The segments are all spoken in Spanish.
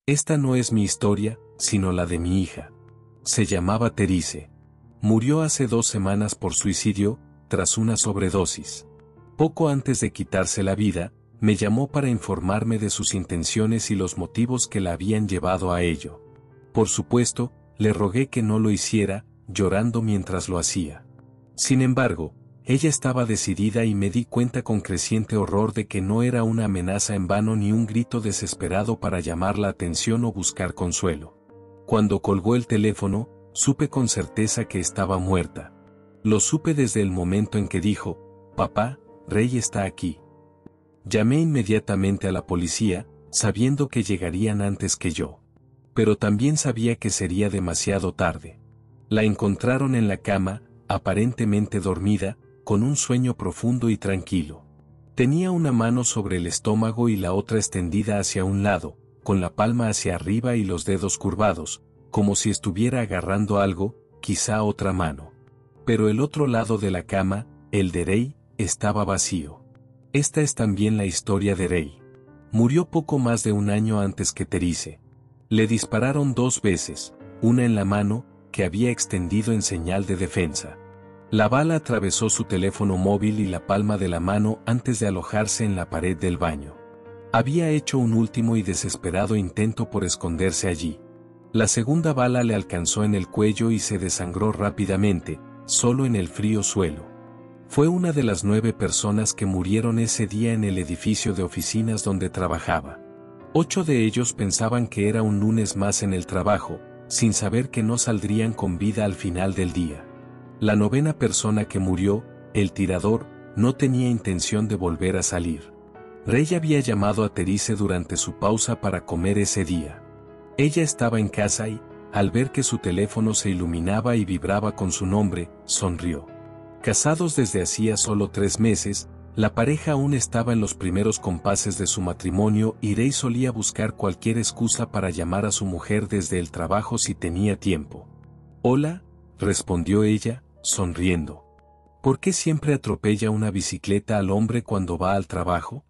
Esta no es mi historia, sino la de mi hija. Se llamaba Terice. Murió hace 2 semanas por suicidio, tras una sobredosis. Poco antes de quitarse la vida, me llamó para informarme de sus intenciones y los motivos que la habían llevado a ello. Por supuesto, le rogué que no lo hiciera, llorando mientras lo hacía. Sin embargo, ella estaba decidida y me di cuenta con creciente horror de que no era una amenaza en vano ni un grito desesperado para llamar la atención o buscar consuelo. Cuando colgó el teléfono, supe con certeza que estaba muerta. Lo supe desde el momento en que dijo: «Papá, Rey está aquí». Llamé inmediatamente a la policía, sabiendo que llegarían antes que yo. Pero también sabía que sería demasiado tarde. La encontraron en la cama, aparentemente dormida, con un sueño profundo y tranquilo. Tenía una mano sobre el estómago y la otra extendida hacia un lado, con la palma hacia arriba y los dedos curvados, como si estuviera agarrando algo, quizá otra mano. Pero el otro lado de la cama, el de Rey, estaba vacío. Esta es también la historia de Rey. Murió poco más de 1 año antes que Terice. Le dispararon 2 veces, una en la mano, que había extendido en señal de defensa. La bala atravesó su teléfono móvil y la palma de la mano antes de alojarse en la pared del baño. Había hecho un último y desesperado intento por esconderse allí. La segunda bala le alcanzó en el cuello y se desangró rápidamente, solo en el frío suelo. Fue una de las 9 personas que murieron ese día en el edificio de oficinas donde trabajaba. 8 de ellos pensaban que era un lunes más en el trabajo, sin saber que no saldrían con vida al final del día. La 9ª persona que murió, el tirador, no tenía intención de volver a salir. Rey había llamado a Terice durante su pausa para comer ese día. Ella estaba en casa y, al ver que su teléfono se iluminaba y vibraba con su nombre, sonrió. Casados desde hacía solo 3 meses, la pareja aún estaba en los primeros compases de su matrimonio y Rey solía buscar cualquier excusa para llamar a su mujer desde el trabajo si tenía tiempo. «Hola», respondió ella, sonriendo. «¿Por qué siempre atropella una bicicleta al hombre cuando va al trabajo?»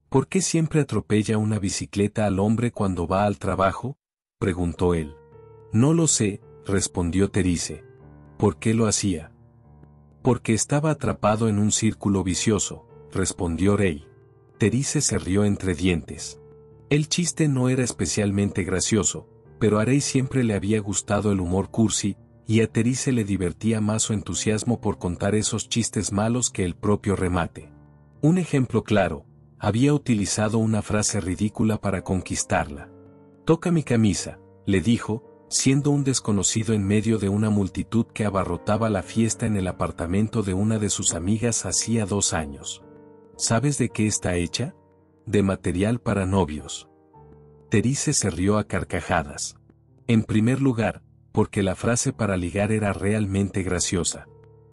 «¿Por qué siempre atropella una bicicleta al hombre cuando va al trabajo?», preguntó él. «No lo sé», respondió Terice. «¿Por qué lo hacía?». «Porque estaba atrapado en un círculo vicioso», respondió Rey. Terice se rió entre dientes. El chiste no era especialmente gracioso, pero a Rey siempre le había gustado el humor cursi, y a Terice le divertía más su entusiasmo por contar esos chistes malos que el propio remate. Un ejemplo claro, había utilizado una frase ridícula para conquistarla. «Toca mi camisa», le dijo, siendo un desconocido en medio de una multitud que abarrotaba la fiesta en el apartamento de una de sus amigas hacía 2 años. «¿Sabes de qué está hecha? De material para novios». Terice se rió a carcajadas. En primer lugar, porque la frase para ligar era realmente graciosa.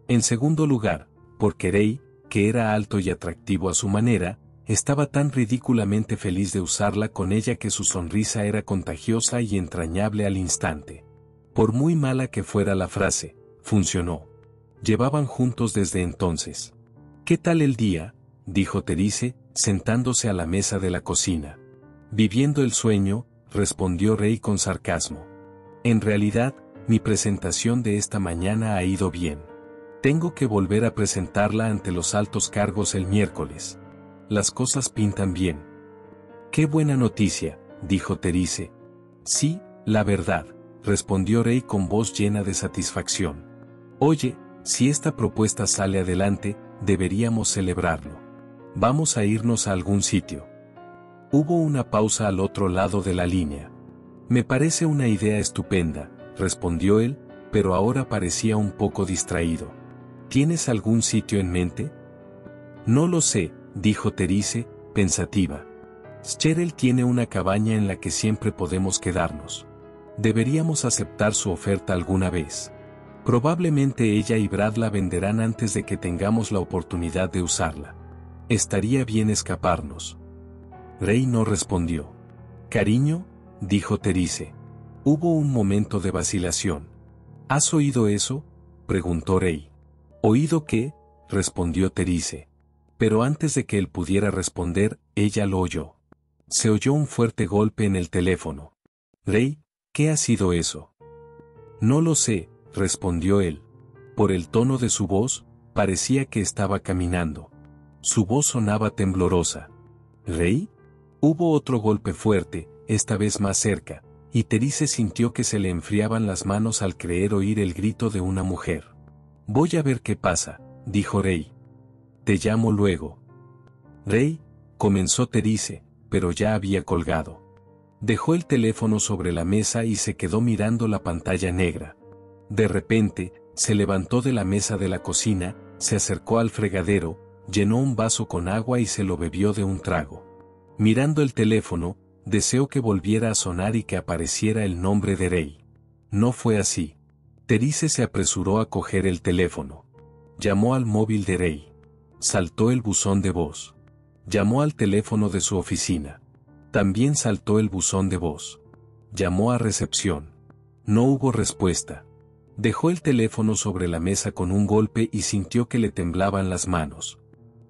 En segundo lugar, porque Rey, que era alto y atractivo a su manera, estaba tan ridículamente feliz de usarla con ella que su sonrisa era contagiosa y entrañable al instante. Por muy mala que fuera la frase, funcionó. Llevaban juntos desde entonces. «¿Qué tal el día?», dijo Terice, sentándose a la mesa de la cocina. «Viviendo el sueño», respondió Rey con sarcasmo. «En realidad, mi presentación de esta mañana ha ido bien. Tengo que volver a presentarla ante los altos cargos el miércoles. Las cosas pintan bien». «Qué buena noticia», dijo Terice. «Sí, la verdad», respondió Rey con voz llena de satisfacción. «Oye, si esta propuesta sale adelante, deberíamos celebrarlo. Vamos a irnos a algún sitio». Hubo una pausa al otro lado de la línea. «Me parece una idea estupenda», respondió él, pero ahora parecía un poco distraído. «¿Tienes algún sitio en mente?» «No lo sé», dijo Terice, pensativa. «Cheryl tiene una cabaña en la que siempre podemos quedarnos. Deberíamos aceptar su oferta alguna vez. Probablemente ella y Brad la venderán antes de que tengamos la oportunidad de usarla. Estaría bien escaparnos». Rey no respondió. «Cariño», dijo Terice. Hubo un momento de vacilación. «¿Has oído eso?», preguntó Rey. «¿Oído qué?», respondió Terice. Pero antes de que él pudiera responder, ella lo oyó. Se oyó un fuerte golpe en el teléfono. Ray, ¿qué ha sido eso? No lo sé, respondió él. Por el tono de su voz, parecía que estaba caminando. Su voz sonaba temblorosa. ¿Ray? Hubo otro golpe fuerte, esta vez más cerca, y Therese sintió que se le enfriaban las manos al creer oír el grito de una mujer. Voy a ver qué pasa, dijo Ray. Te llamo luego. Ray, comenzó Therese, pero ya había colgado. Dejó el teléfono sobre la mesa y se quedó mirando la pantalla negra. De repente, se levantó de la mesa de la cocina, se acercó al fregadero, llenó un vaso con agua y se lo bebió de un trago. Mirando el teléfono, deseó que volviera a sonar y que apareciera el nombre de Ray. No fue así. Therese se apresuró a coger el teléfono. Llamó al móvil de Ray. Saltó el buzón de voz. Llamó al teléfono de su oficina. También saltó el buzón de voz. Llamó a recepción. No hubo respuesta. Dejó el teléfono sobre la mesa con un golpe y sintió que le temblaban las manos.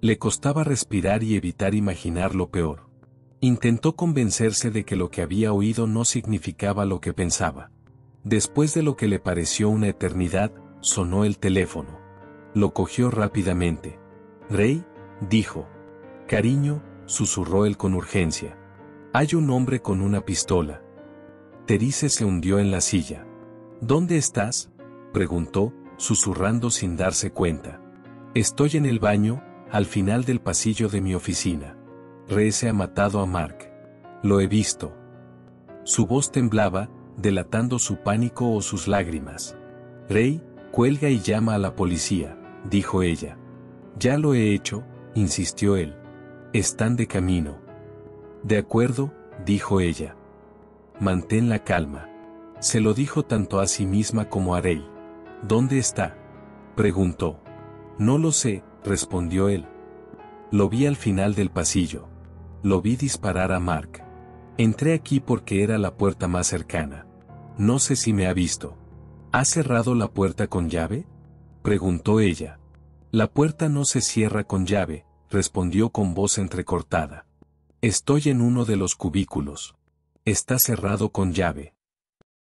Le costaba respirar y evitar imaginar lo peor. Intentó convencerse de que lo que había oído no significaba lo que pensaba. Después de lo que le pareció una eternidad, sonó el teléfono. Lo cogió rápidamente. Ray, dijo. Cariño, susurró él con urgencia. Hay un hombre con una pistola. Therese se hundió en la silla. ¿Dónde estás?, preguntó, susurrando sin darse cuenta. Estoy en el baño, al final del pasillo de mi oficina. Ray se ha matado a Mark. Lo he visto. Su voz temblaba, delatando su pánico o sus lágrimas. Ray, cuelga y llama a la policía, dijo ella. Ya lo he hecho, insistió él. Están de camino. De acuerdo, dijo ella. Mantén la calma. Se lo dijo tanto a sí misma como a Ray. ¿Dónde está?, preguntó. No lo sé, respondió él. Lo vi al final del pasillo. Lo vi disparar a Mark. Entré aquí porque era la puerta más cercana. No sé si me ha visto. ¿Ha cerrado la puerta con llave?, preguntó ella. La puerta no se cierra con llave, respondió con voz entrecortada. Estoy en uno de los cubículos. Está cerrado con llave.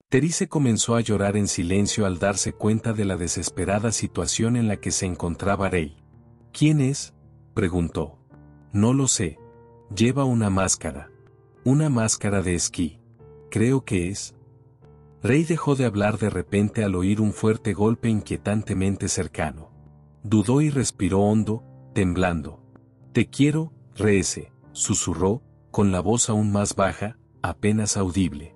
Therese comenzó a llorar en silencio al darse cuenta de la desesperada situación en la que se encontraba Ray. ¿Quién es?, preguntó. No lo sé. Lleva una máscara. Una máscara de esquí. Creo que es. Ray dejó de hablar de repente al oír un fuerte golpe inquietantemente cercano. Dudó y respiró hondo, temblando. Te quiero, Reese, susurró, con la voz aún más baja, apenas audible.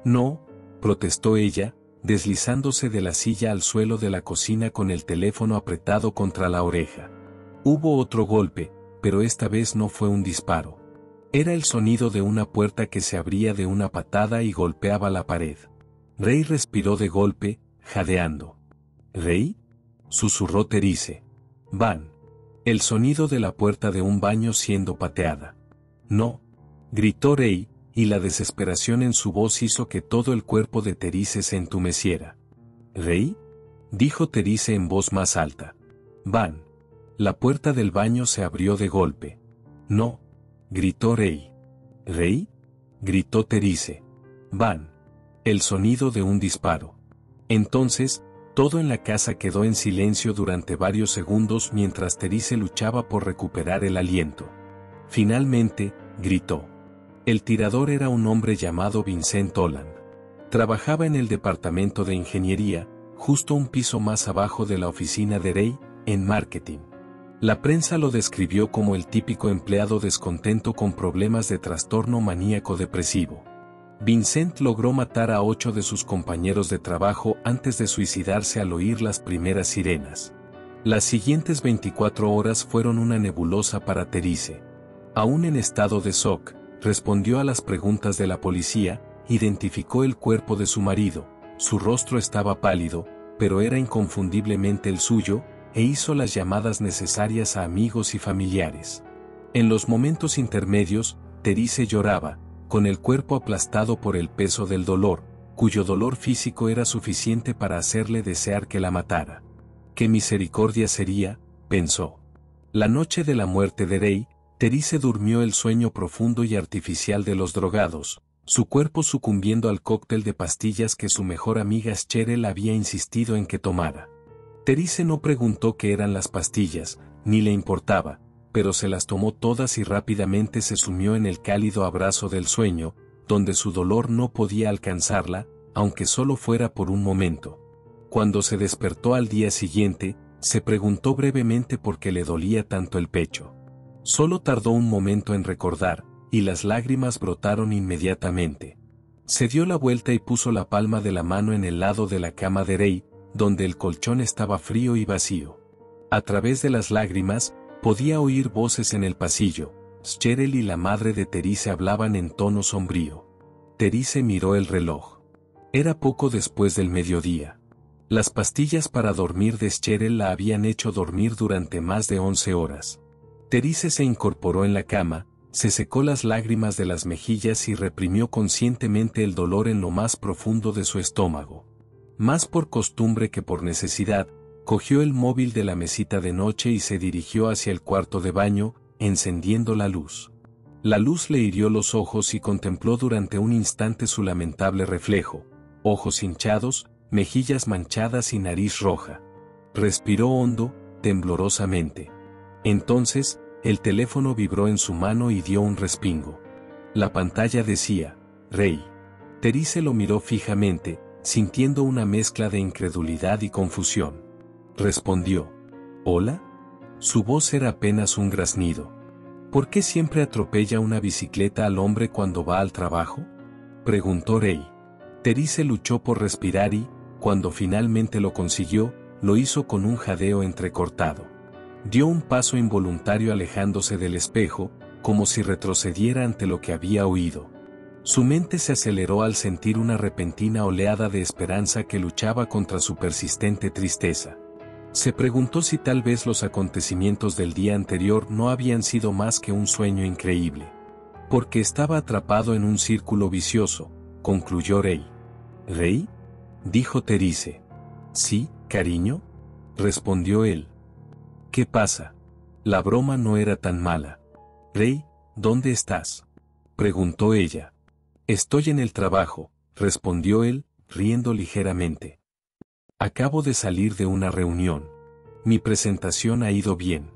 No, protestó ella, deslizándose de la silla al suelo de la cocina con el teléfono apretado contra la oreja. Hubo otro golpe, pero esta vez no fue un disparo. Era el sonido de una puerta que se abría de una patada y golpeaba la pared. Ray respiró de golpe, jadeando. ¿Ray?, susurró Therese. Van. El sonido de la puerta de un baño siendo pateada. No, gritó Ray, y la desesperación en su voz hizo que todo el cuerpo de Therese se entumeciera. ¿Ray?, dijo Therese en voz más alta. Van. La puerta del baño se abrió de golpe. No, gritó Ray. ¿Ray?, gritó Therese. Van. El sonido de un disparo. Entonces, todo en la casa quedó en silencio durante varios segundos mientras Therese luchaba por recuperar el aliento. Finalmente, gritó. El tirador era un hombre llamado Vincent Holland. Trabajaba en el departamento de ingeniería, justo un piso más abajo de la oficina de Ray, en marketing. La prensa lo describió como el típico empleado descontento con problemas de trastorno maníaco-depresivo. Vincent logró matar a 8 de sus compañeros de trabajo antes de suicidarse al oír las primeras sirenas. Las siguientes 24 horas fueron una nebulosa para Therese. Aún en estado de shock, respondió a las preguntas de la policía, identificó el cuerpo de su marido, su rostro estaba pálido, pero era inconfundiblemente el suyo, e hizo las llamadas necesarias a amigos y familiares. En los momentos intermedios, Therese lloraba, con el cuerpo aplastado por el peso del dolor, cuyo dolor físico era suficiente para hacerle desear que la matara. ¿Qué misericordia sería?, pensó. La noche de la muerte de Ray, Therese durmió el sueño profundo y artificial de los drogados, su cuerpo sucumbiendo al cóctel de pastillas que su mejor amiga Cheryl había insistido en que tomara. Therese no preguntó qué eran las pastillas, ni le importaba, pero se las tomó todas y rápidamente se sumió en el cálido abrazo del sueño, donde su dolor no podía alcanzarla, aunque solo fuera por un momento. Cuando se despertó al día siguiente, se preguntó brevemente por qué le dolía tanto el pecho. Solo tardó un momento en recordar, y las lágrimas brotaron inmediatamente. Se dio la vuelta y puso la palma de la mano en el lado de la cama de Ray, donde el colchón estaba frío y vacío. A través de las lágrimas, podía oír voces en el pasillo. Cheryl y la madre de Therese hablaban en tono sombrío. Therese miró el reloj. Era poco después del mediodía. Las pastillas para dormir de Cheryl la habían hecho dormir durante más de 11 horas. Therese se incorporó en la cama, se secó las lágrimas de las mejillas y reprimió conscientemente el dolor en lo más profundo de su estómago. Más por costumbre que por necesidad, cogió el móvil de la mesita de noche y se dirigió hacia el cuarto de baño, encendiendo la luz. La luz le hirió los ojos y contempló durante un instante su lamentable reflejo, ojos hinchados, mejillas manchadas y nariz roja. Respiró hondo, temblorosamente. Entonces, el teléfono vibró en su mano y dio un respingo. La pantalla decía, Ray. Therese lo miró fijamente, sintiendo una mezcla de incredulidad y confusión. Respondió, ¿hola? Su voz era apenas un graznido. ¿Por qué siempre atropella una bicicleta al hombre cuando va al trabajo? Preguntó Ray. Therese luchó por respirar y, cuando finalmente lo consiguió, lo hizo con un jadeo entrecortado. Dio un paso involuntario alejándose del espejo, como si retrocediera ante lo que había oído. Su mente se aceleró al sentir una repentina oleada de esperanza que luchaba contra su persistente tristeza. Se preguntó si tal vez los acontecimientos del día anterior no habían sido más que un sueño increíble. Porque estaba atrapado en un círculo vicioso, concluyó Ray. ¿Ray? Dijo Therese. Sí, cariño, respondió él. ¿Qué pasa? La broma no era tan mala. Ray, ¿dónde estás? Preguntó ella. Estoy en el trabajo, respondió él, riendo ligeramente. Acabo de salir de una reunión. Mi presentación ha ido bien.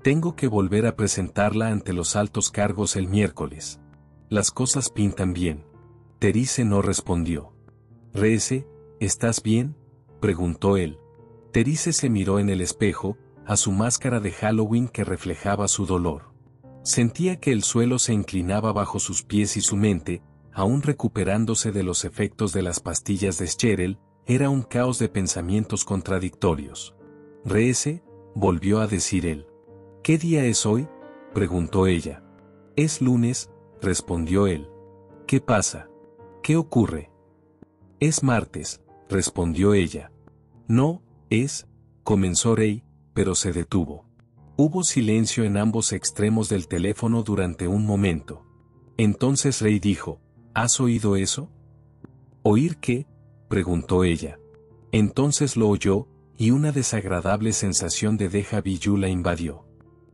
Tengo que volver a presentarla ante los altos cargos el miércoles. Las cosas pintan bien. Therese no respondió. Reese, ¿estás bien? Preguntó él. Therese se miró en el espejo, a su máscara de Halloween que reflejaba su dolor. Sentía que el suelo se inclinaba bajo sus pies y su mente, aún recuperándose de los efectos de las pastillas de Cheryl, era un caos de pensamientos contradictorios. Reese, volvió a decir él. ¿Qué día es hoy? Preguntó ella. Es lunes, respondió él. ¿Qué pasa? ¿Qué ocurre? Es martes, respondió ella. No, comenzó Ray, pero se detuvo. Hubo silencio en ambos extremos del teléfono durante un momento. Entonces Ray dijo, ¿has oído eso? ¿Oír qué? Preguntó ella. Entonces lo oyó, y una desagradable sensación de déjà vu la invadió.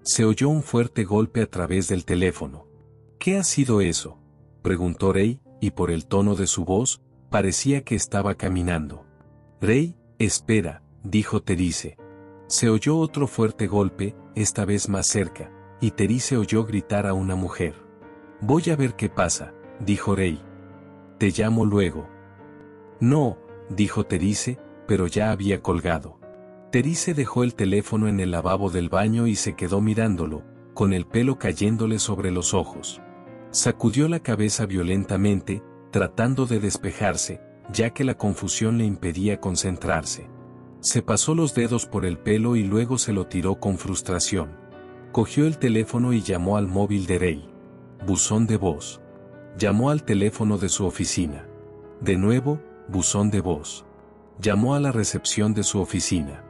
Se oyó un fuerte golpe a través del teléfono. ¿Qué ha sido eso? Preguntó Ray, y por el tono de su voz, parecía que estaba caminando. Ray, espera, dijo Therese. Se oyó otro fuerte golpe, esta vez más cerca, y Therese oyó gritar a una mujer. Voy a ver qué pasa, dijo Ray. Te llamo luego. No, dijo Therese, pero ya había colgado. Therese dejó el teléfono en el lavabo del baño y se quedó mirándolo, con el pelo cayéndole sobre los ojos. Sacudió la cabeza violentamente, tratando de despejarse, ya que la confusión le impedía concentrarse. Se pasó los dedos por el pelo y luego se lo tiró con frustración. Cogió el teléfono y llamó al móvil de Ray. Buzón de voz. Llamó al teléfono de su oficina. De nuevo, buzón de voz. Llamó a la recepción de su oficina.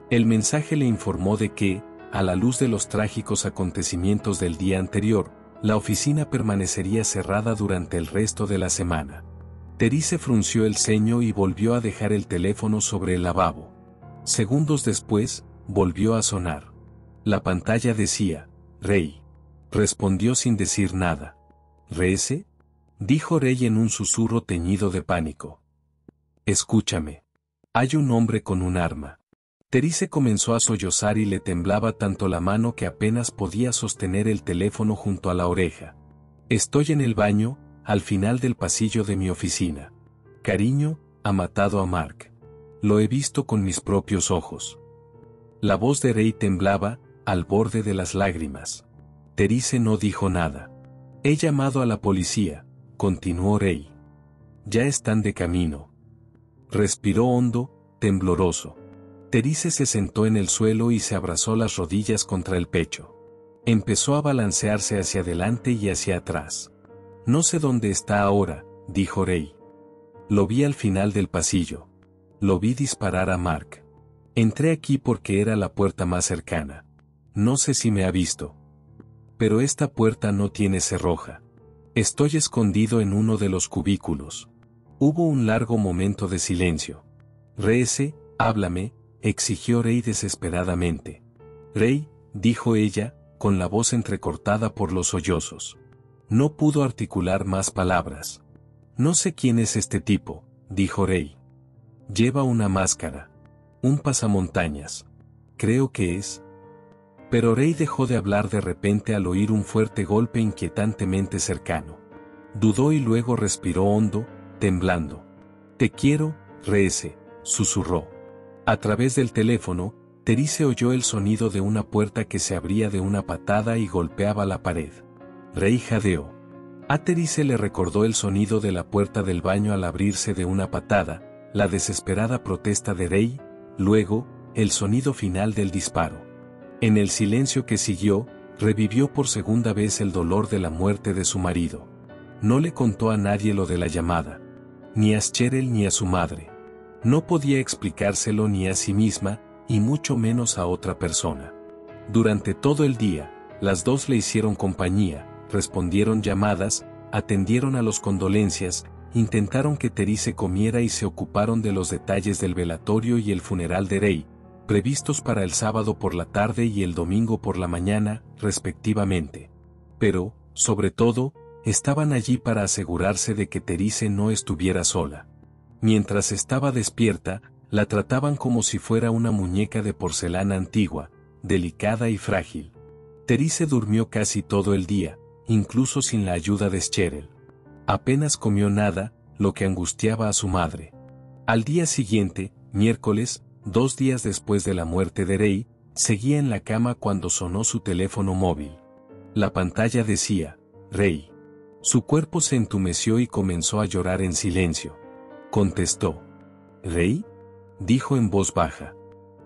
El mensaje le informó de que, a la luz de los trágicos acontecimientos del día anterior, la oficina permanecería cerrada durante el resto de la semana. Therese frunció el ceño y volvió a dejar el teléfono sobre el lavabo. Segundos después, volvió a sonar. La pantalla decía, Ray. respondió sin decir nada. ¿Reese? Dijo Rey en un susurro teñido de pánico. Escúchame. Hay un hombre con un arma. Therese comenzó a sollozar y le temblaba tanto la mano que apenas podía sostener el teléfono junto a la oreja. Estoy en el baño, al final del pasillo de mi oficina. Cariño, ha matado a Mark. Lo he visto con mis propios ojos. La voz de Rey temblaba, al borde de las lágrimas. Therese no dijo nada. He llamado a la policía, continuó Rey. Ya están de camino. Respiró hondo, tembloroso. Therese se sentó en el suelo y se abrazó las rodillas contra el pecho. Empezó a balancearse hacia adelante y hacia atrás. No sé dónde está ahora, dijo Rey. Lo vi al final del pasillo. Lo vi disparar a Mark. Entré aquí porque era la puerta más cercana. No sé si me ha visto. Pero esta puerta no tiene cerroja. Estoy escondido en uno de los cubículos. Hubo un largo momento de silencio. Reese, háblame, exigió Rey desesperadamente. Rey, dijo ella, con la voz entrecortada por los sollozos. No pudo articular más palabras. No sé quién es este tipo, dijo Rey. Lleva una máscara. Un pasamontañas. Creo que es. Pero Rey dejó de hablar de repente al oír un fuerte golpe inquietantemente cercano. Dudó y luego respiró hondo, temblando. Te quiero, Reese, susurró. A través del teléfono, Therese oyó el sonido de una puerta que se abría de una patada y golpeaba la pared. Rey jadeó. A Therese le recordó el sonido de la puerta del baño al abrirse de una patada, la desesperada protesta de Rey, luego, el sonido final del disparo. En el silencio que siguió, revivió por segunda vez el dolor de la muerte de su marido. No le contó a nadie lo de la llamada. Ni a Cheryl ni a su madre. No podía explicárselo ni a sí misma, y mucho menos a otra persona. Durante todo el día, las dos le hicieron compañía, respondieron llamadas, atendieron a los condolencias, intentaron que Therese comiera y se ocuparon de los detalles del velatorio y el funeral de Rey, previstos para el sábado por la tarde y el domingo por la mañana, respectivamente. Pero, sobre todo, estaban allí para asegurarse de que Therese no estuviera sola. Mientras estaba despierta, la trataban como si fuera una muñeca de porcelana antigua, delicada y frágil. Therese durmió casi todo el día, incluso sin la ayuda de Cheryl. Apenas comió nada, lo que angustiaba a su madre. Al día siguiente, miércoles, 2 días después de la muerte de Rey, seguía en la cama cuando sonó su teléfono móvil. La pantalla decía, Rey. Su cuerpo se entumeció y comenzó a llorar en silencio. Contestó. ¿Rey? Dijo en voz baja.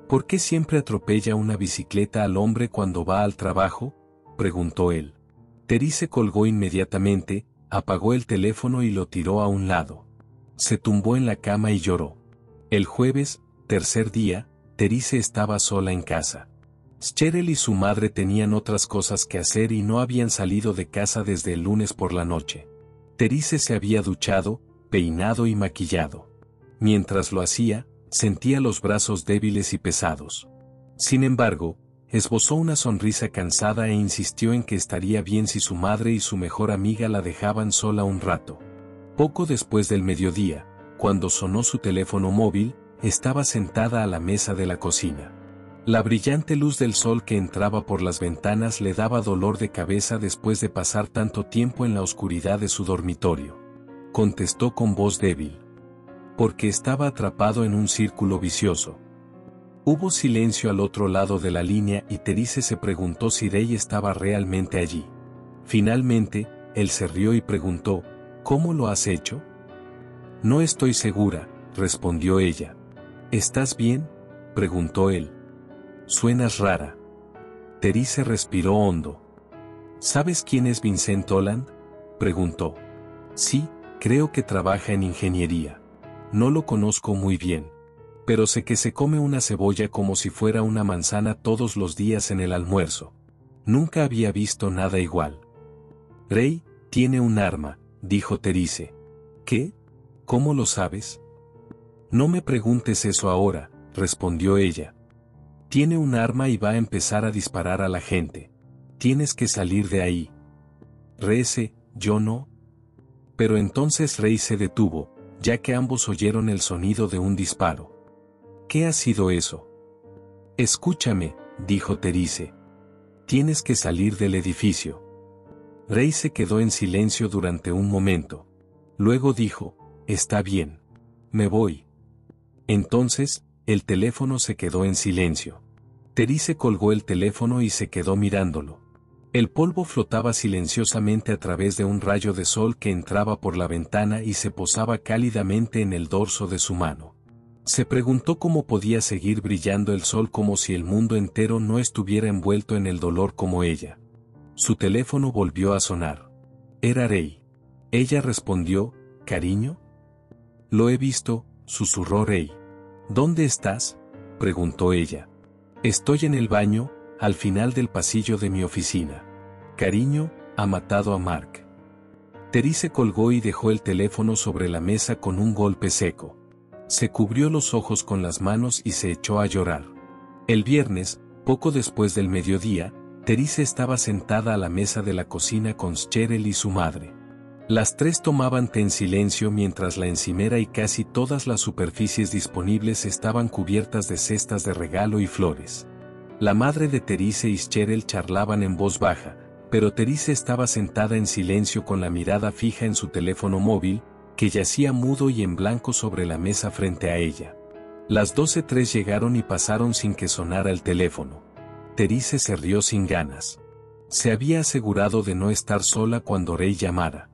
¿Por qué siempre atropella una bicicleta al hombre cuando va al trabajo? Preguntó él. Therese colgó inmediatamente, apagó el teléfono y lo tiró a un lado. Se tumbó en la cama y lloró. El jueves, tercer día, Therese estaba sola en casa. Cheryl y su madre tenían otras cosas que hacer y no habían salido de casa desde el lunes por la noche. Therese se había duchado, peinado y maquillado. Mientras lo hacía, sentía los brazos débiles y pesados. Sin embargo, esbozó una sonrisa cansada e insistió en que estaría bien si su madre y su mejor amiga la dejaban sola un rato. Poco después del mediodía, cuando sonó su teléfono móvil, estaba sentada a la mesa de la cocina. La brillante luz del sol que entraba por las ventanas le daba dolor de cabeza después de pasar tanto tiempo en la oscuridad de su dormitorio. Contestó con voz débil. Porque estaba atrapado en un círculo vicioso. Hubo silencio al otro lado de la línea y Therese se preguntó si Rey estaba realmente allí. Finalmente, él se rió y preguntó, ¿cómo lo has hecho? No estoy segura, respondió ella. ¿Estás bien? Preguntó él. Suenas rara. Therese respiró hondo. ¿Sabes quién es Vincent Holland? Preguntó. Sí, creo que trabaja en ingeniería. No lo conozco muy bien. Pero sé que se come una cebolla como si fuera una manzana todos los días en el almuerzo. Nunca había visto nada igual. Rey, tiene un arma, dijo Therese. ¿Qué? ¿Cómo lo sabes? No me preguntes eso ahora, respondió ella. Tiene un arma y va a empezar a disparar a la gente. Tienes que salir de ahí. Reese, yo no. Pero entonces Rey se detuvo, ya que ambos oyeron el sonido de un disparo. ¿Qué ha sido eso? Escúchame, dijo Therese. Tienes que salir del edificio. Rey se quedó en silencio durante un momento. Luego dijo, está bien. Me voy. Entonces, el teléfono se quedó en silencio. Therese colgó el teléfono y se quedó mirándolo. El polvo flotaba silenciosamente a través de un rayo de sol que entraba por la ventana y se posaba cálidamente en el dorso de su mano. Se preguntó cómo podía seguir brillando el sol como si el mundo entero no estuviera envuelto en el dolor como ella. Su teléfono volvió a sonar. Era Rey. Ella respondió, ¿cariño? Lo he visto, susurró Rey. ¿Dónde estás?, preguntó ella. Estoy en el baño, al final del pasillo de mi oficina. Cariño, ha matado a Mark. Therese colgó y dejó el teléfono sobre la mesa con un golpe seco. Se cubrió los ojos con las manos y se echó a llorar. El viernes, poco después del mediodía, Therese estaba sentada a la mesa de la cocina con Cheryl y su madre. Las tres tomaban té en silencio mientras la encimera y casi todas las superficies disponibles estaban cubiertas de cestas de regalo y flores. La madre de Therese y Cheryl charlaban en voz baja, pero Therese estaba sentada en silencio con la mirada fija en su teléfono móvil, que yacía mudo y en blanco sobre la mesa frente a ella. Las 12:03 llegaron y pasaron sin que sonara el teléfono. Therese se rió sin ganas. Se había asegurado de no estar sola cuando Rey llamara.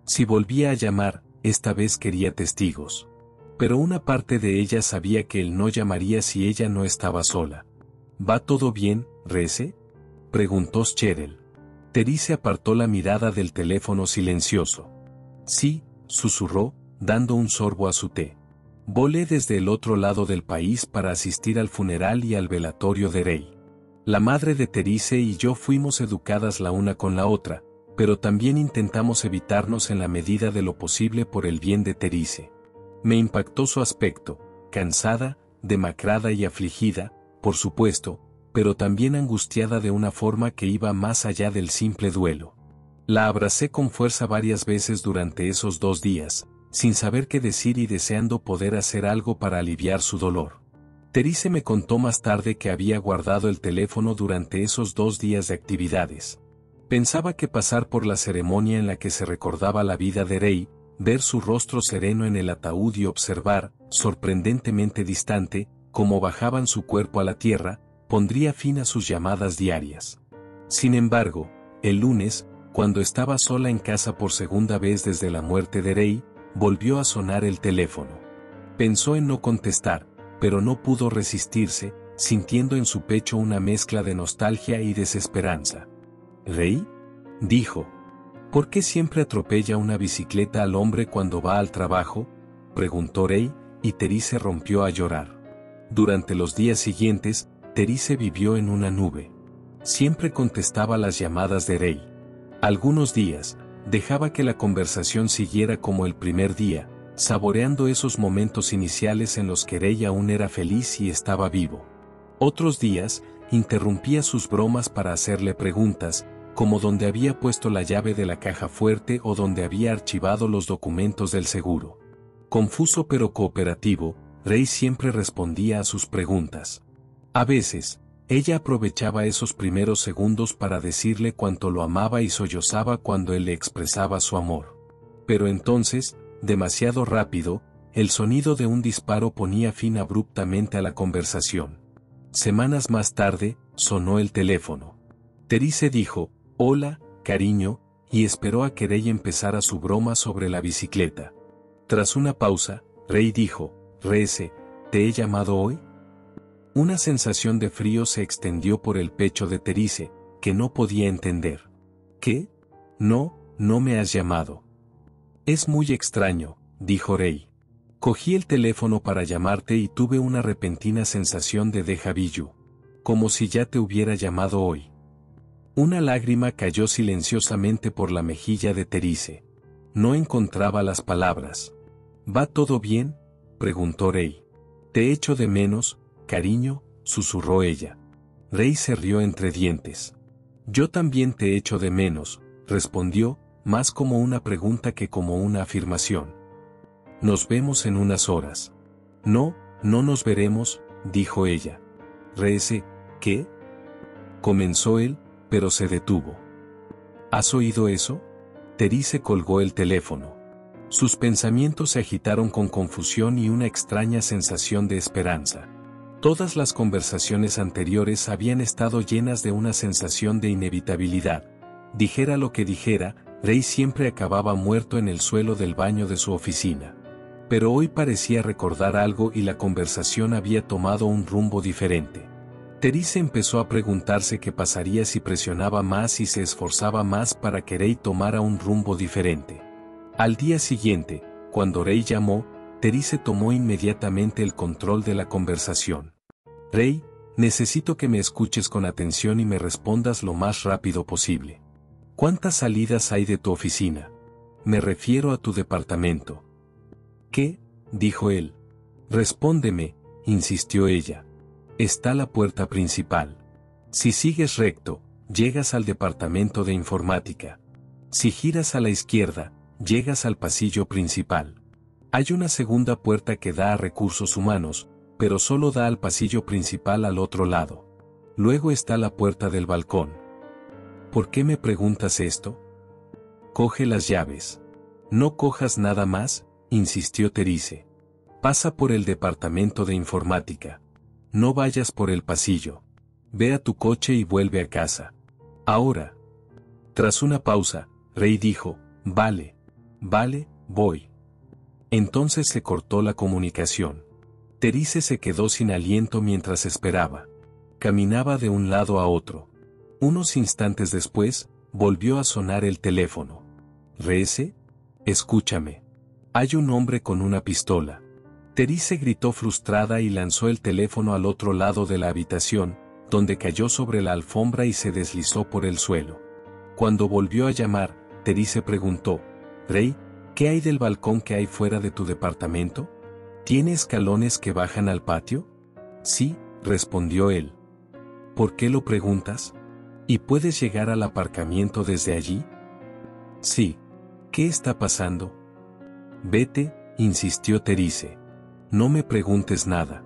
Si volvía a llamar, esta vez quería testigos. Pero una parte de ella sabía que él no llamaría si ella no estaba sola. ¿Va todo bien, Reese?, preguntó Cheryl. Therese apartó la mirada del teléfono silencioso. Sí, susurró, dando un sorbo a su té. Volé desde el otro lado del país para asistir al funeral y al velatorio de Rey. La madre de Therese y yo fuimos educadas la una con la otra, pero también intentamos evitarnos en la medida de lo posible por el bien de Therese. Me impactó su aspecto, cansada, demacrada y afligida, por supuesto, pero también angustiada de una forma que iba más allá del simple duelo. La abracé con fuerza varias veces durante esos 2 días, sin saber qué decir y deseando poder hacer algo para aliviar su dolor. Therese me contó más tarde que había guardado el teléfono durante esos 2 días de actividades. Pensaba que pasar por la ceremonia en la que se recordaba la vida de Rey, ver su rostro sereno en el ataúd y observar, sorprendentemente distante, cómo bajaban su cuerpo a la tierra, pondría fin a sus llamadas diarias. Sin embargo, el lunes, cuando estaba sola en casa por segunda vez desde la muerte de Rey, volvió a sonar el teléfono. Pensó en no contestar, pero no pudo resistirse, sintiendo en su pecho una mezcla de nostalgia y desesperanza. ¿Rey?, dijo. ¿Por qué siempre atropella una bicicleta al hombre cuando va al trabajo?, preguntó Rey, y Therese rompió a llorar. Durante los días siguientes, Therese vivió en una nube. Siempre contestaba las llamadas de Rey. Algunos días, dejaba que la conversación siguiera como el primer día, saboreando esos momentos iniciales en los que Rey aún era feliz y estaba vivo. Otros días, interrumpía sus bromas para hacerle preguntas, como dónde había puesto la llave de la caja fuerte o dónde había archivado los documentos del seguro. Confuso pero cooperativo, Rey siempre respondía a sus preguntas. A veces, ella aprovechaba esos primeros segundos para decirle cuánto lo amaba y sollozaba cuando él le expresaba su amor. Pero entonces, demasiado rápido, el sonido de un disparo ponía fin abruptamente a la conversación. Semanas más tarde, sonó el teléfono. Therese dijo, «Hola, cariño», y esperó a que Rey empezara su broma sobre la bicicleta. Tras una pausa, Rey dijo, «Reese, ¿te he llamado hoy?». Una sensación de frío se extendió por el pecho de Therese, que no podía entender. «¿Qué? No, no me has llamado». «Es muy extraño», dijo Rey. «Cogí el teléfono para llamarte y tuve una repentina sensación de déjà vu, como si ya te hubiera llamado hoy». Una lágrima cayó silenciosamente por la mejilla de Therese. No encontraba las palabras. «¿Va todo bien?», preguntó Rey. «Te echo de menos, cariño», susurró ella. Rey se rió entre dientes. Yo también te echo de menos, respondió, más como una pregunta que como una afirmación. Nos vemos en unas horas. No, no nos veremos, dijo ella. Reese, ¿qué? Comenzó él, pero se detuvo. ¿Has oído eso? Therese colgó el teléfono. Sus pensamientos se agitaron con confusión y una extraña sensación de esperanza. Todas las conversaciones anteriores habían estado llenas de una sensación de inevitabilidad. Dijera lo que dijera, Ray siempre acababa muerto en el suelo del baño de su oficina. Pero hoy parecía recordar algo y la conversación había tomado un rumbo diferente. Therese empezó a preguntarse qué pasaría si presionaba más y se esforzaba más para que Ray tomara un rumbo diferente. Al día siguiente, cuando Ray llamó, Therese tomó inmediatamente el control de la conversación. Ray, necesito que me escuches con atención y me respondas lo más rápido posible. ¿Cuántas salidas hay de tu oficina? Me refiero a tu departamento. ¿Qué? Dijo él. Respóndeme, insistió ella. Está la puerta principal. Si sigues recto, llegas al departamento de informática. Si giras a la izquierda, llegas al pasillo principal. Hay una segunda puerta que da a recursos humanos, pero solo da al pasillo principal al otro lado. Luego está la puerta del balcón. ¿Por qué me preguntas esto? Coge las llaves. No cojas nada más, insistió Therese. Pasa por el departamento de informática. No vayas por el pasillo. Ve a tu coche y vuelve a casa. Ahora. Tras una pausa, Ray dijo, vale, voy. Entonces se cortó la comunicación. Therese se quedó sin aliento mientras esperaba. Caminaba de un lado a otro. Unos instantes después, volvió a sonar el teléfono. ¿Reese? Escúchame. Hay un hombre con una pistola. Therese gritó frustrada y lanzó el teléfono al otro lado de la habitación, donde cayó sobre la alfombra y se deslizó por el suelo. Cuando volvió a llamar, Therese preguntó, Ray, ¿qué hay del balcón que hay fuera de tu departamento? ¿Tiene escalones que bajan al patio? Sí, respondió él. ¿Por qué lo preguntas? ¿Y puedes llegar al aparcamiento desde allí? Sí. ¿Qué está pasando? Vete, insistió Therese. No me preguntes nada.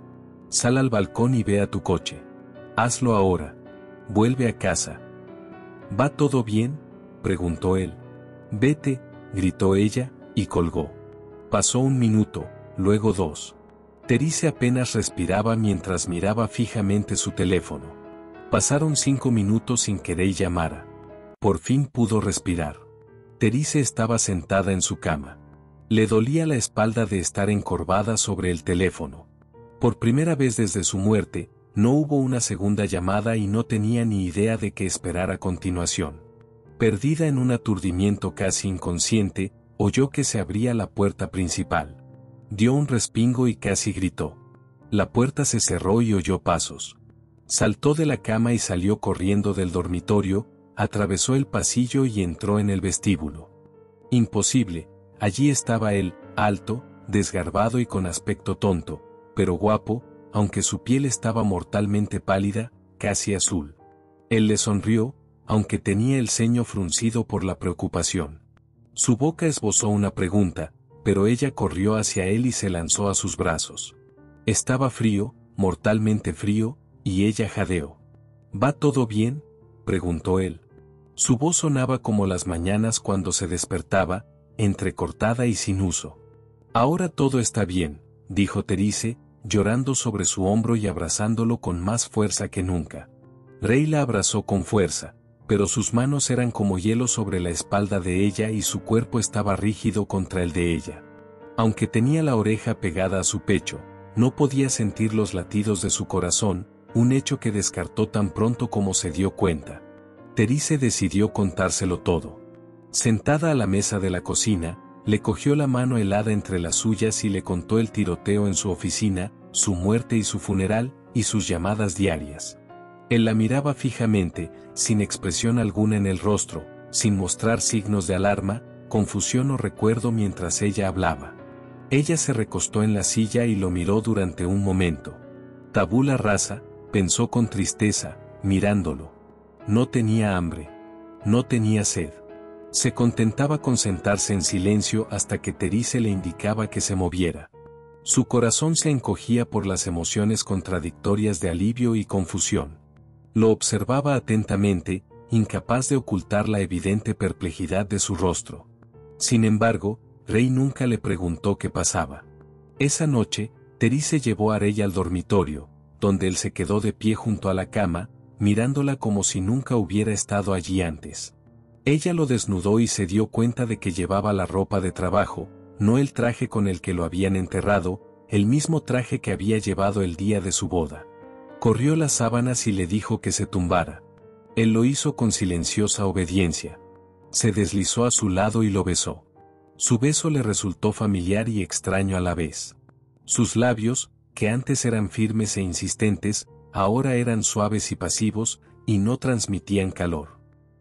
Sal al balcón y ve a tu coche. Hazlo ahora. Vuelve a casa. ¿Va todo bien? Preguntó él. Vete, gritó ella, y colgó. Pasó un minuto, luego 2. Therese apenas respiraba mientras miraba fijamente su teléfono. Pasaron 5 minutos sin que Ray llamara. Por fin pudo respirar. Therese estaba sentada en su cama. Le dolía la espalda de estar encorvada sobre el teléfono. Por primera vez desde su muerte, no hubo una segunda llamada y no tenía ni idea de qué esperar a continuación. Perdida en un aturdimiento casi inconsciente, oyó que se abría la puerta principal. Dio un respingo y casi gritó. La puerta se cerró y oyó pasos. Saltó de la cama y salió corriendo del dormitorio, atravesó el pasillo y entró en el vestíbulo. Imposible, allí estaba él, alto, desgarbado y con aspecto tonto, pero guapo, aunque su piel estaba mortalmente pálida, casi azul. Él le sonrió, aunque tenía el ceño fruncido por la preocupación. Su boca esbozó una pregunta, pero ella corrió hacia él y se lanzó a sus brazos. Estaba frío, mortalmente frío, y ella jadeó. ¿Va todo bien?, preguntó él. Su voz sonaba como las mañanas cuando se despertaba, entrecortada y sin uso. Ahora todo está bien, dijo Therese, llorando sobre su hombro y abrazándolo con más fuerza que nunca. Ray la abrazó con fuerza, pero sus manos eran como hielo sobre la espalda de ella y su cuerpo estaba rígido contra el de ella. Aunque tenía la oreja pegada a su pecho, no podía sentir los latidos de su corazón, un hecho que descartó tan pronto como se dio cuenta. Therese decidió contárselo todo. Sentada a la mesa de la cocina, le cogió la mano helada entre las suyas y le contó el tiroteo en su oficina, su muerte y su funeral, y sus llamadas diarias. Él la miraba fijamente, sin expresión alguna en el rostro, sin mostrar signos de alarma, confusión o recuerdo mientras ella hablaba. Ella se recostó en la silla y lo miró durante un momento. Tabula rasa, pensó con tristeza, mirándolo. No tenía hambre. No tenía sed. Se contentaba con sentarse en silencio hasta que Therese le indicaba que se moviera. Su corazón se encogía por las emociones contradictorias de alivio y confusión. Lo observaba atentamente, incapaz de ocultar la evidente perplejidad de su rostro. Sin embargo, Rey nunca le preguntó qué pasaba. Esa noche, Therese llevó a Rey al dormitorio, donde él se quedó de pie junto a la cama, mirándola como si nunca hubiera estado allí antes. Ella lo desnudó y se dio cuenta de que llevaba la ropa de trabajo, no el traje con el que lo habían enterrado, el mismo traje que había llevado el día de su boda. Corrió las sábanas y le dijo que se tumbara. Él lo hizo con silenciosa obediencia. Se deslizó a su lado y lo besó. Su beso le resultó familiar y extraño a la vez. Sus labios, que antes eran firmes e insistentes, ahora eran suaves y pasivos, y no transmitían calor.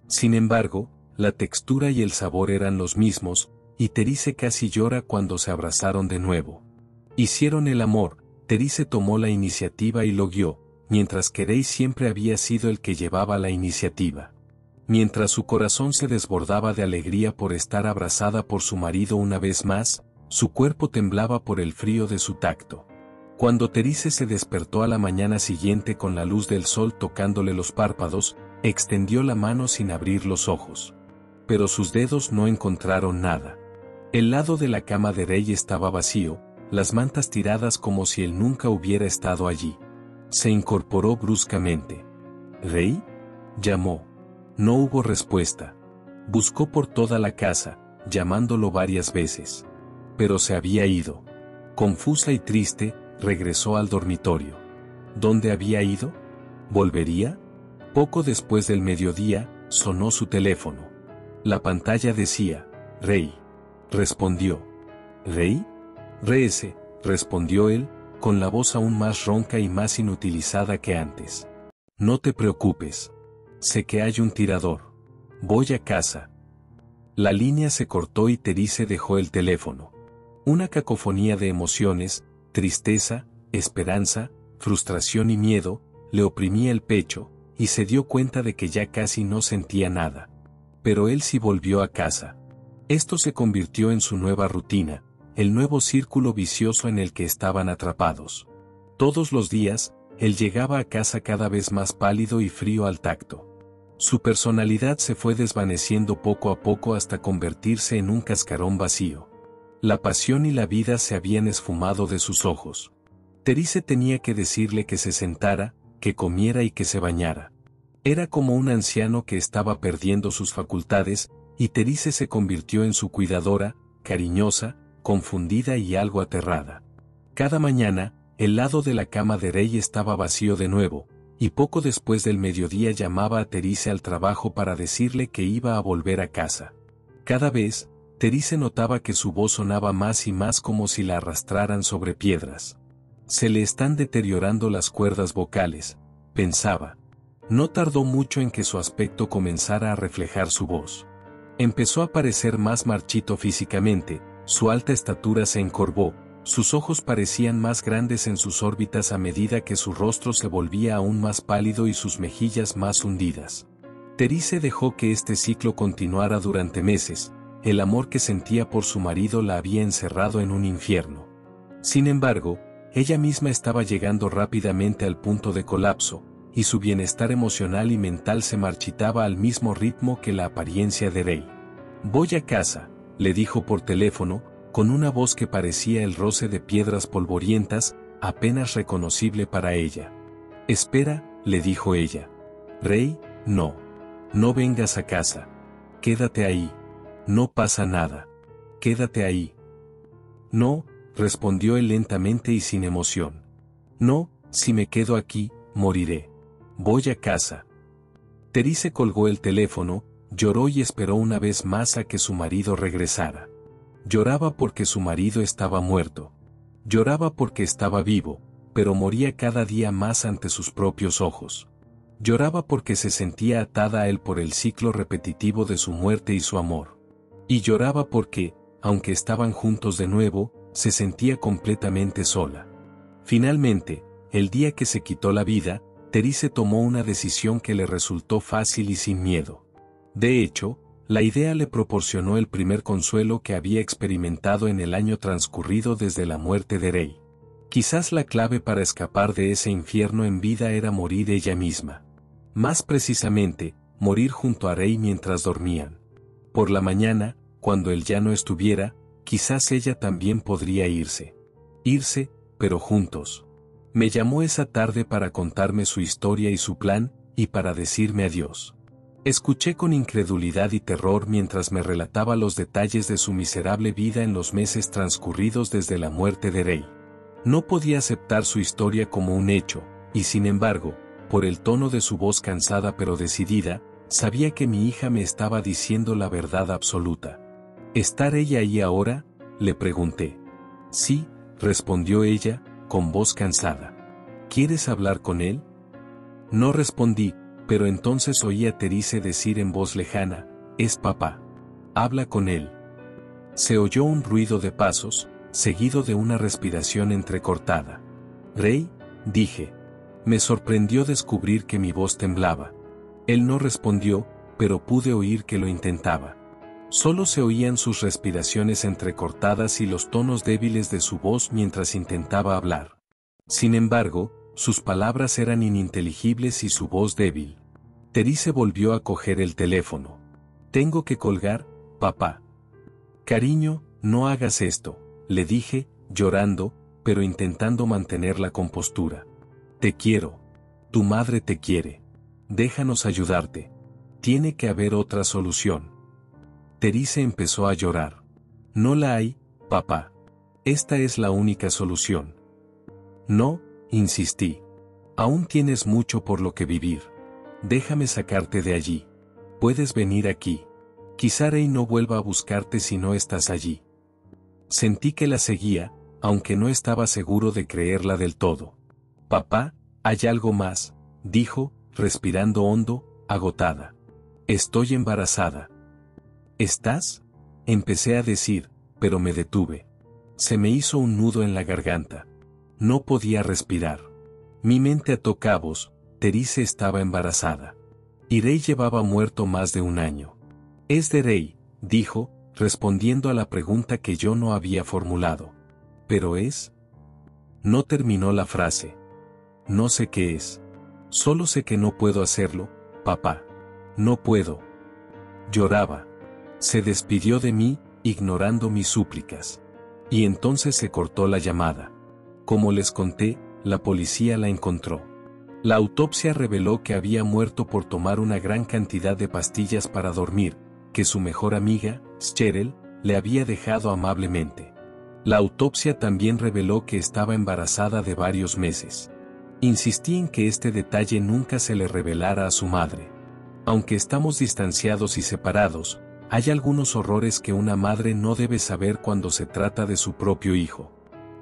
Sin embargo, la textura y el sabor eran los mismos, y Therese casi llora cuando se abrazaron de nuevo. Hicieron el amor, Therese tomó la iniciativa y lo guió, mientras que Rey siempre había sido el que llevaba la iniciativa. Mientras su corazón se desbordaba de alegría por estar abrazada por su marido una vez más, su cuerpo temblaba por el frío de su tacto. Cuando Therese se despertó a la mañana siguiente con la luz del sol tocándole los párpados, extendió la mano sin abrir los ojos. Pero sus dedos no encontraron nada. El lado de la cama de Rey estaba vacío, las mantas tiradas como si él nunca hubiera estado allí. Se incorporó bruscamente. ¿Rey?, llamó. No hubo respuesta. Buscó por toda la casa, llamándolo varias veces. Pero se había ido. Confusa y triste, regresó al dormitorio. ¿Dónde había ido? ¿Volvería? Poco después del mediodía, sonó su teléfono. La pantalla decía, Rey. Respondió. ¿Rey? Reese, respondió él, con la voz aún más ronca y más inutilizada que antes. No te preocupes. Sé que hay un tirador. Voy a casa. La línea se cortó y Therese dejó el teléfono. Una cacofonía de emociones, tristeza, esperanza, frustración y miedo, le oprimía el pecho, y se dio cuenta de que ya casi no sentía nada. Pero él sí volvió a casa. Esto se convirtió en su nueva rutina, el nuevo círculo vicioso en el que estaban atrapados. Todos los días, él llegaba a casa cada vez más pálido y frío al tacto. Su personalidad se fue desvaneciendo poco a poco hasta convertirse en un cascarón vacío. La pasión y la vida se habían esfumado de sus ojos. Therese tenía que decirle que se sentara, que comiera y que se bañara. Era como un anciano que estaba perdiendo sus facultades, y Therese se convirtió en su cuidadora, cariñosa, confundida y algo aterrada. Cada mañana, el lado de la cama de Rey estaba vacío de nuevo, y poco después del mediodía llamaba a Therese al trabajo para decirle que iba a volver a casa. Cada vez, Therese notaba que su voz sonaba más y más como si la arrastraran sobre piedras. Se le están deteriorando las cuerdas vocales, pensaba. No tardó mucho en que su aspecto comenzara a reflejar su voz. Empezó a parecer más marchito físicamente, su alta estatura se encorvó, sus ojos parecían más grandes en sus órbitas a medida que su rostro se volvía aún más pálido y sus mejillas más hundidas. Therese dejó que este ciclo continuara durante meses, el amor que sentía por su marido la había encerrado en un infierno. Sin embargo, ella misma estaba llegando rápidamente al punto de colapso, y su bienestar emocional y mental se marchitaba al mismo ritmo que la apariencia de Rey. Voy a casa, le dijo por teléfono, con una voz que parecía el roce de piedras polvorientas, apenas reconocible para ella. Espera, le dijo ella. Rey, no. No vengas a casa. Quédate ahí. No pasa nada. Quédate ahí. No, respondió él lentamente y sin emoción. No, si me quedo aquí, moriré. Voy a casa. Therese colgó el teléfono, lloró y esperó una vez más a que su marido regresara. Lloraba porque su marido estaba muerto. Lloraba porque estaba vivo, pero moría cada día más ante sus propios ojos. Lloraba porque se sentía atada a él por el ciclo repetitivo de su muerte y su amor. Y lloraba porque, aunque estaban juntos de nuevo, se sentía completamente sola. Finalmente, el día que se quitó la vida, Therese tomó una decisión que le resultó fácil y sin miedo. De hecho, la idea le proporcionó el primer consuelo que había experimentado en el año transcurrido desde la muerte de Rey. Quizás la clave para escapar de ese infierno en vida era morir ella misma. Más precisamente, morir junto a Rey mientras dormían. Por la mañana, cuando él ya no estuviera, quizás ella también podría irse. Irse, pero juntos. Me llamó esa tarde para contarme su historia y su plan, y para decirme adiós. Escuché con incredulidad y terror mientras me relataba los detalles de su miserable vida en los meses transcurridos desde la muerte de Rey. No podía aceptar su historia como un hecho, y sin embargo, por el tono de su voz cansada pero decidida, sabía que mi hija me estaba diciendo la verdad absoluta. ¿Está ella ahí ahora?, le pregunté. Sí, respondió ella, con voz cansada. ¿Quieres hablar con él? No respondí, pero entonces oí a Therese decir en voz lejana, es papá. Habla con él. Se oyó un ruido de pasos, seguido de una respiración entrecortada. Rey, dije. Me sorprendió descubrir que mi voz temblaba. Él no respondió, pero pude oír que lo intentaba. Solo se oían sus respiraciones entrecortadas y los tonos débiles de su voz mientras intentaba hablar. Sin embargo, sus palabras eran ininteligibles y su voz débil. Therese volvió a coger el teléfono. Tengo que colgar, papá. Cariño, no hagas esto, le dije, llorando, pero intentando mantener la compostura. Te quiero. Tu madre te quiere. Déjanos ayudarte. Tiene que haber otra solución. Therese empezó a llorar. No la hay, papá. Esta es la única solución. No, insistí. Aún tienes mucho por lo que vivir. Déjame sacarte de allí. Puedes venir aquí. Quizá Rey no vuelva a buscarte si no estás allí. Sentí que la seguía, aunque no estaba seguro de creerla del todo. Papá, hay algo más, dijo, respirando hondo, agotada. Estoy embarazada. ¿Estás? Empecé a decir, pero me detuve. Se me hizo un nudo en la garganta. No podía respirar. Mi mente ató cabos. Therese estaba embarazada. Y Rey llevaba muerto más de un año. Es de Rey, dijo, respondiendo a la pregunta que yo no había formulado. ¿Pero es? No terminó la frase. No sé qué es. Solo sé que no puedo hacerlo, papá. No puedo. Lloraba. Se despidió de mí, ignorando mis súplicas. Y entonces se cortó la llamada. Como les conté, la policía la encontró. La autopsia reveló que había muerto por tomar una gran cantidad de pastillas para dormir, que su mejor amiga, Cheryl, le había dejado amablemente. La autopsia también reveló que estaba embarazada de varios meses. Insistí en que este detalle nunca se le revelara a su madre. Aunque estamos distanciados y separados, hay algunos horrores que una madre no debe saber cuando se trata de su propio hijo.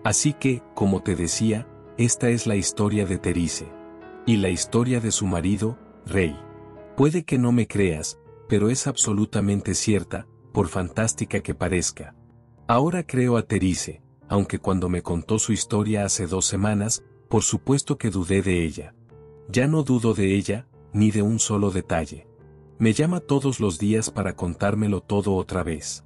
Así que, como te decía, esta es la historia de Therese. Y la historia de su marido, Rey. Puede que no me creas, pero es absolutamente cierta, por fantástica que parezca. Ahora creo a Therese, aunque cuando me contó su historia hace 2 semanas, por supuesto que dudé de ella. Ya no dudo de ella, ni de un solo detalle. Me llama todos los días para contármelo todo otra vez.